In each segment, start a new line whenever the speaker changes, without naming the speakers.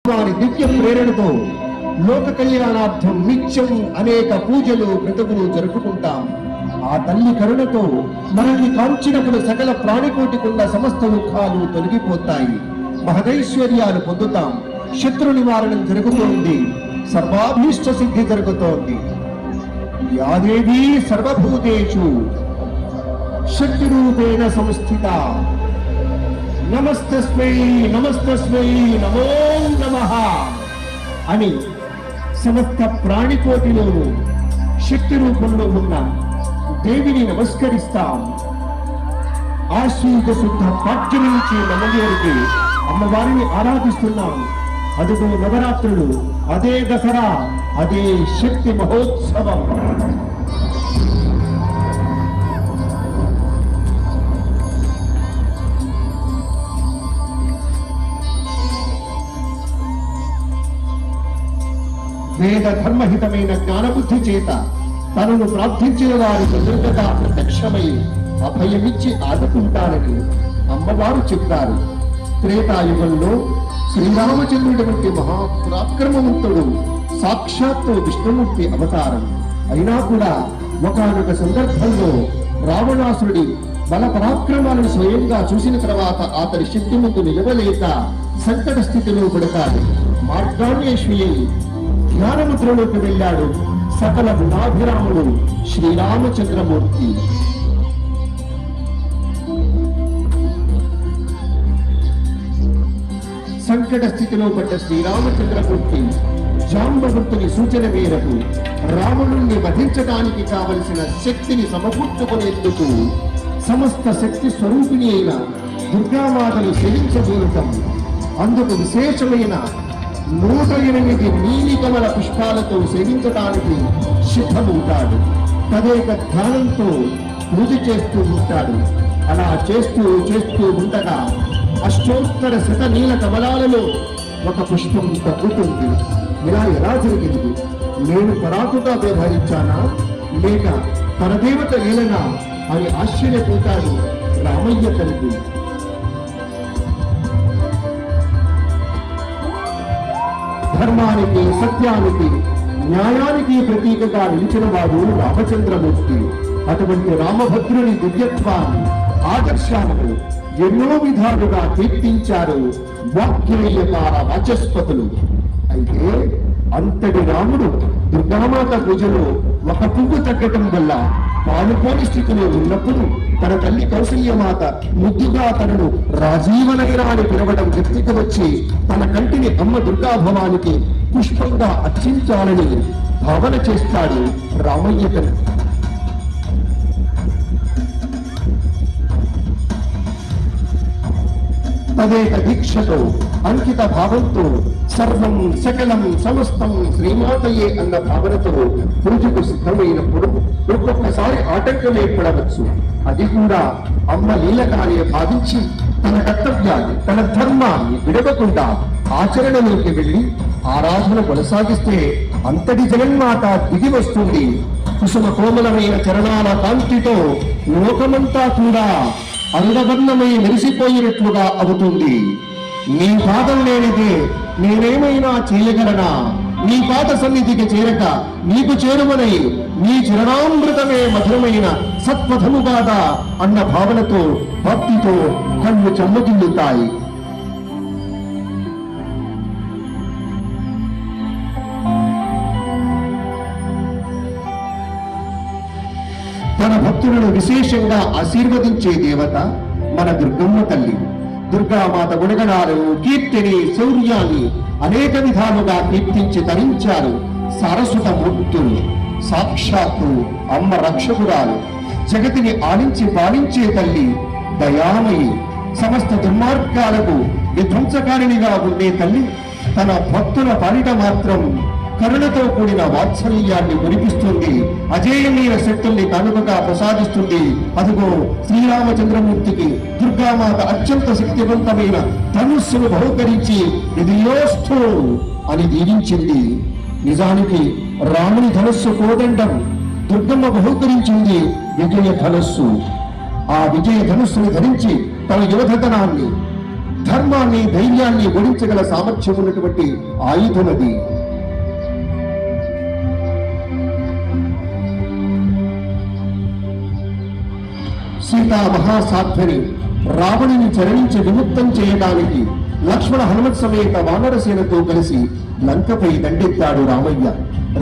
వారి దివ్య ప్రేరణతో లోక కళ్యాణార్థం నిత్యం అనేక పూజలు వ్రతములు జరుపుకుంటాం. ఆ తల్లి కరుణతో మనల్ని కాంచినప్పుడు సకల ప్రాణికోటికున్న సమస్త దుఃఖాలు తొలగిపోతాయి, మహదైశ్వర్యాలు పొందుతాం, శత్రు నివారణం జరుగుతోంది, సర్వాభీష్ట సిద్ధి జరుగుతోంది. యాదేవీ సర్వభూతేషు శక్తి రూపేణ సంస్థిత నమస్తస్మై నమస్తస్మై నమో నమః అని సమస్త ప్రాణికోటిలోనూ శక్తి రూపంలో ఉన్న దేవిని నమస్కరిస్తాం. ఆశ్వీజ శుద్ధ పాఠ్యం నుంచి నమ్మవారికి అమ్మవారిని ఆరాధిస్తున్నాం. అదిగో నవరాత్రులు, అదే దసరా, అదే శక్తి మహోత్సవం. వేద ధర్మహితమైన జ్ఞానబుద్ధి చేత తనను ప్రార్థించిన వారి దుర్గత ప్రత్యక్షమై అభయమిచ్చి ఆదుకుంటారని అమ్మవారు చెప్తారు. త్రేతాయుగంలో శ్రీరామచంద్రుడి వంటి మహాపరాక్రమవంతుడు సాక్షాత్తు విష్ణుమూర్తి అవతారం అయినా కూడా ఒకానొక సందర్భంలో రావణాసురుడి బల పరాక్రమాలను స్వయంగా చూసిన తర్వాత అతని శక్తి ముందు నిలవలేక సంకట స్థితిలో పడతాడు. మార్గాన్వేషి జ్ఞానముద్రలోకి వెళ్ళాడు సకల గుణాభిరాముడు శ్రీరామచంద్రమూర్తి. సంకట స్థితిలో పడ్డ శ్రీరామచంద్రమూర్తి జాంబవంతుని సూచన మేరకు రావణుణ్ణి వధించడానికి కావలసిన శక్తిని సమకూర్చుకునేందుకు సమస్త శక్తి స్వరూపిణి అయిన దుర్గామాతను సేవించబోరటం, అందుకు విశేషమైన 108 నీలి కమల పుష్పాలతో సేవించడానికి సిద్ధమవుతాడు. తదేక ధ్యానంతో పూజ చేస్తూ ఉంటాడు. అలా చేస్తూ ఉండగా అష్టోత్తర శత నీల కమలాలలో ఒక పుష్పం తగ్గుతుంది. ఇలా ఎలా జరిగింది? నేను పరాకుగా వ్యవహరించానా లేక పరదేవత లీలనా అని ఆశ్చర్యపోతాడు రామయ్య తండ్రి. ధర్మానికి, సత్యానికి, న్యాయానికి ప్రతీకగా నిలిచిన వాడు రామచంద్రమూర్తి. అటువంటి రామభద్రుని దివ్యత్వాన్ని, ఆదర్శాలను ఎన్నో విధాలుగా కీర్తించారు వాక్యేయకార వాచస్పతులు. అయితే అంతటి రాముడు దుర్గామాత పూజలో ఒక పువ్వు తగ్గటం వల్ల పాలుపోని స్థితిలో ఉన్నప్పుడు తన తల్లి కౌసల్యమాత ముద్దుగా తనను రాజీవనగిరా అని పిలవడం వ్యక్తికి వచ్చి తన కంటిని అమ్మ దుర్గాభవానికి పుష్పంగా అర్చించాలని భావన చేస్తాడు రామయ్య తండ్రి. తదేక దీక్షతో, అంకిత భావంతో, సర్వం సకలం సమస్తం శ్రీమాతయే అన్న భావనతో పూజకు సిద్ధమైనప్పుడు ఒక్కొక్కసారి ఆటంకం ఏర్పడవచ్చు. అది కూడా అమ్మ లీలగానే భావించి తన కర్తవ్యాన్ని, తన ధర్మాన్ని విడవకుండా ఆచరణలోకి వెళ్లి ఆరాధన కొనసాగిస్తే అంతటి జగన్మాత దిగి వస్తుంది. కుసుమ కోమలమైన చరణాల కాంతితో లోకమంతా కూడా అంగవర్ణమై మెరిసిపోయినట్లుగా అవుతుంది. నీ పాదం లేనిదే నేనేమైనా చేయగలనా? నీ పాద సన్నిధికి చేరక నీకు చేరువనై నీ చరణామృతమే మధురమైన సత్పథముగాదా అన్న భావనతో భక్తితో కళ్ళు చెమ్మగిల్లుతాయి. తన భక్తులను విశేషంగా ఆశీర్వదించే దేవత మన దుర్గమ్మ తల్లి. దుర్గామాత గుణగణాలు, కీర్తిని, శౌర్యాన్ని అనేక విధాలుగా కీర్తించి తరించారు సారస్వత మూర్తులు. సాక్షాత్తు అమ్మ రక్షకురాలు, జగతిని ఆలించి పాలించే తల్లి, దయామయి, సమస్త దుర్మార్గాలకు విధ్వంసకారిణిగా ఉండే తల్లి తన భక్తుల పాలిట మాత్రం కరుణతో కూడిన వాత్సల్యాన్ని కురిపిస్తుంది. అజేయమైన శక్తుల్ని కానుకగా ప్రసాదిస్తుంది. అదిగో శ్రీరామచంద్రమూర్తికి దుర్గామాత అత్యంత శక్తివంతమైన ధనుస్సును బహుకరించి విజయోస్తు అని దీవించింది. నిజానికి రాముని ధనుస్సు కోదండం, దుర్గమ్మ బహుకరించింది విజయ ధనుస్సు. ఆ విజయ ధనుస్సును ధరించి తన యోధతనాన్ని ధర్మాన్ని ధైర్యాన్ని ఓడించగల సామర్థ్యం ఉన్నటువంటి ఆయుధం అది. సీతా మహాసాధ్వని రావణుని చరణించి విముక్తం చేయడానికి లక్ష్మణ హనుమత్ సమేత వానరసేనతో కలిసి లంకపై దండెత్తాడు రామయ్య.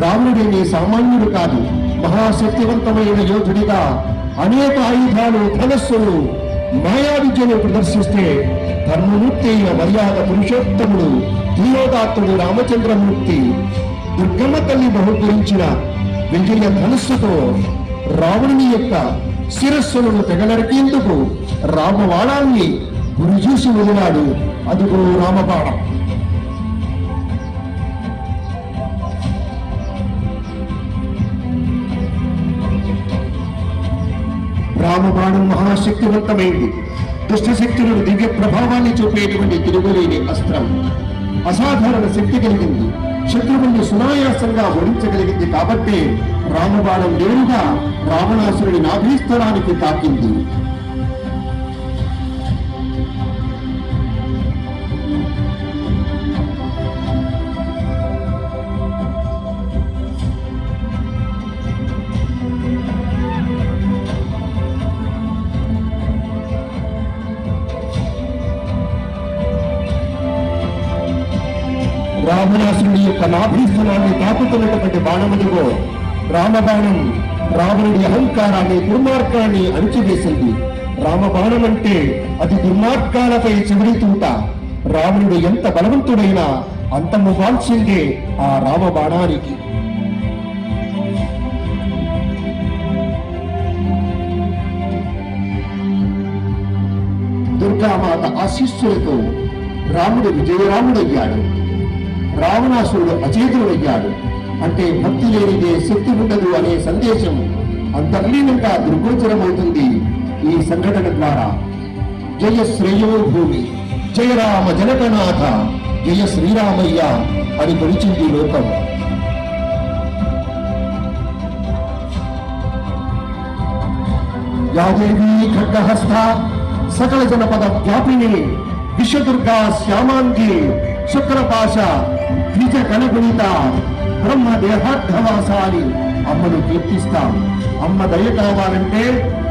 రావణుడేనే సామాన్యుడు కాదు, మహాశక్తివంతమైన యోధుడిగా అనేక ఆయుధాలు, ధనస్సులు, మాయా విద్యను ప్రదర్శిస్తే ధర్మమూర్తి అయిన మర్యాద పురుషోత్తముడు ధీరోదాత్తుడు రామచంద్రమూర్తి దుర్గమ్మ తల్లి బహుకరించిన విజయ ధనుస్సుతో రావణుని యొక్క శిరస్సులను తెగనరికేందుకు రామబాణాన్ని గురిచూసి వదిలాడు. అదుగో రామబాణం. రామబాణం మహాశక్తివంతమైంది. దుష్టశక్తులను దివ్య ప్రభావాన్ని చూపేటువంటి తిరుగులేని అస్త్రం. అసాధారణ శక్తి కలిగింది. శత్రువుల్ని సునాయాసంగా ఓడించగలిగింది. కాబట్టి రామబాణం నేరుగా రావణాసురుడి నాభీస్థలానికి తాకింది. రావణాసురుడి యొక్క నాభీస్థలాన్ని తాకుతున్నటువంటి బాణములుగో రామబాణం రావణుడి అహంకారాన్ని, దుర్మార్గాన్ని అణిచివేసింది. రామబాణం అంటే అది దుర్మార్గాలపై చివరి తూట. రావణుడు ఎంత బలవంతుడైనా అంతము వాల్సిందే ఆ రామబాణానికి. దుర్గామాత ఆశీస్సులతో రాముడు విజయరాముడయ్యాడు. రావణాసురుడు అచేతుడయ్యాడు. అంటే భక్తి లేనిదే శక్తి ఉండదు అనే సందేశం అంతర్లీనంగా దృగ్గోచరమవుతుంది ఈ సంఘటన ద్వారా. జయ శ్రేయో భూమి, జయ రామ జనకనాథ, జయ శ్రీరామయ్య అని కొలిచింది లోకం. యాదేవి ఖడ్గహస్త సకల జనపద వ్యాపిని విశ్వదుర్గా శ్యామాంగి శుక్రపాశ ద్విజ కనగుణిత బ్రహ్మ దేహార్థవాసాలి అమ్మను కీర్తిస్తాం. అమ్మ దయ కావాలంటే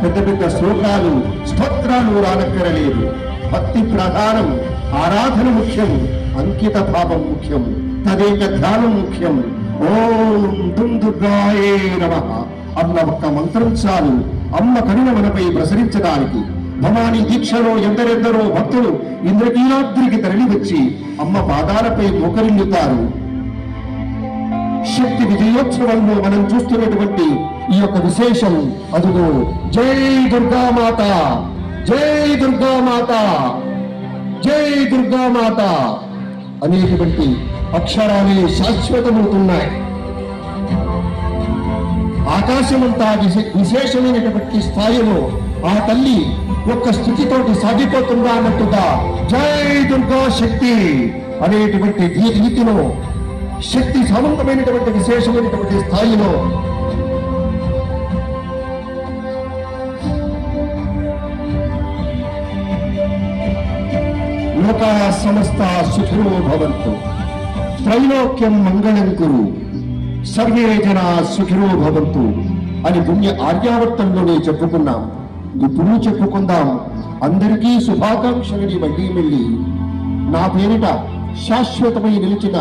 పెద్ద పెద్ద శ్లోకాలు, స్తోత్రాలు రానక్కరలేదు. భక్తి ప్రధానం, ఆరాధన ముఖ్యం, అంకిత భావం ముఖ్యం, తదేక ధ్యానం ముఖ్యం. ఓం దుం దుర్గాయే నమః అన్న ఒక్క మంత్రం చాలు అమ్మ కరుణ మనపై ప్రసరించడానికి. భవానీ దీక్షలో ఎందరెందరో భక్తులు ఇంద్రకీలాద్రికి తరలి వచ్చి అమ్మ పాదాలపై మోకరిల్లుతారు. శక్తి విజయోత్సవంలో మనం చూస్తున్నటువంటి ఈ యొక్క విశేషం అదుగో జై దుర్గామాత, జై దుర్గామాత, జై దుర్గామాత అనేటువంటి అక్షరాలే శాశ్వతమవుతున్నాయి. ఆకాశమంతా విశేషమైనటువంటి స్థాయిలో ఆ తల్లి ఒక్క స్థితితోటి సాగిపోతుందా అన్నట్టుగా జై దుర్గా శక్తి అనేటువంటి రీతిలో శక్తి సమృద్ధమైనటువంటి విశేషమైనటువంటి స్థాయిలో లోకా సమస్త సుఖినో భవంతు, త్రైలోక్యం మంగళం కురు, సర్వే జనా సుఖినో భవంతు అని పుణ్య ఆర్యావర్తంలోనే చెప్పుకున్నాం. ఇప్పుడు చెప్పుకుందాం. అందరికీ శుభాకాంక్షలని మళ్ళీ మళ్ళీ నా పేరిట శాశ్వతమై నిలిచిన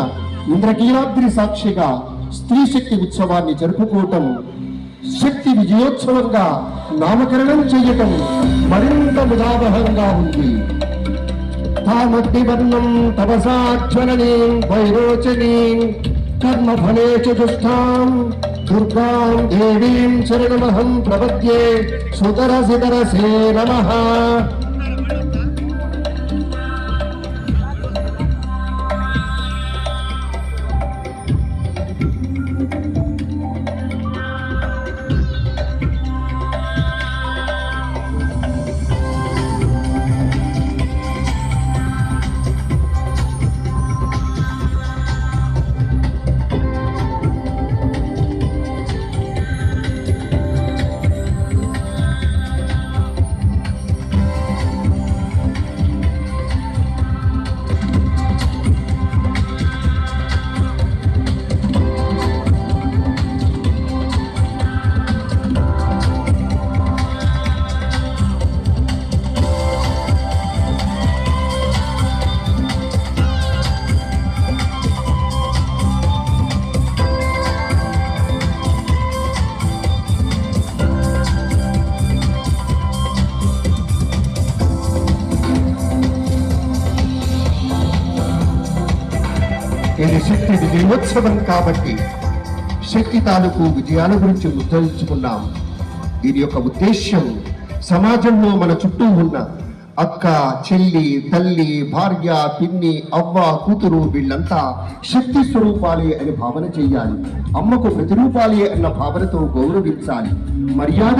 ఇంద్రకీలాద్రి సాక్షిగా స్త్రీ శక్తి ఉత్సవాన్ని జరుపుకోవటం, శక్తి విజయోత్సవంగా నామకరణం చేయటం మరింత ముదావహంగా ఉంది. తామగ్నివర్ణం తపసాజ్వలనే వైరోచనే కర్మఫలే చతుష్టాం దుర్గాం దేవీం శరణమహం ప్రపద్యే సుతరసితరసే నమః. ఇది శక్తి విజయోత్సవం కాబట్టి శక్తి తాలూకు విజయాల గురించి ముద్రించుకున్నాం. దీని యొక్క ఉద్దేశ్యం సమాజంలో మన చుట్టూ ఉన్న అక్క, చెల్లి, తల్లి, భార్య, పిన్ని, అవ్వ, కూతురు వీళ్ళంతా శక్తి స్వరూపాలే అని భావన చెయ్యాలి. అమ్మకు ప్రతిరూపాలే అన్న భావనతో గౌరవించాలి. మర్యాద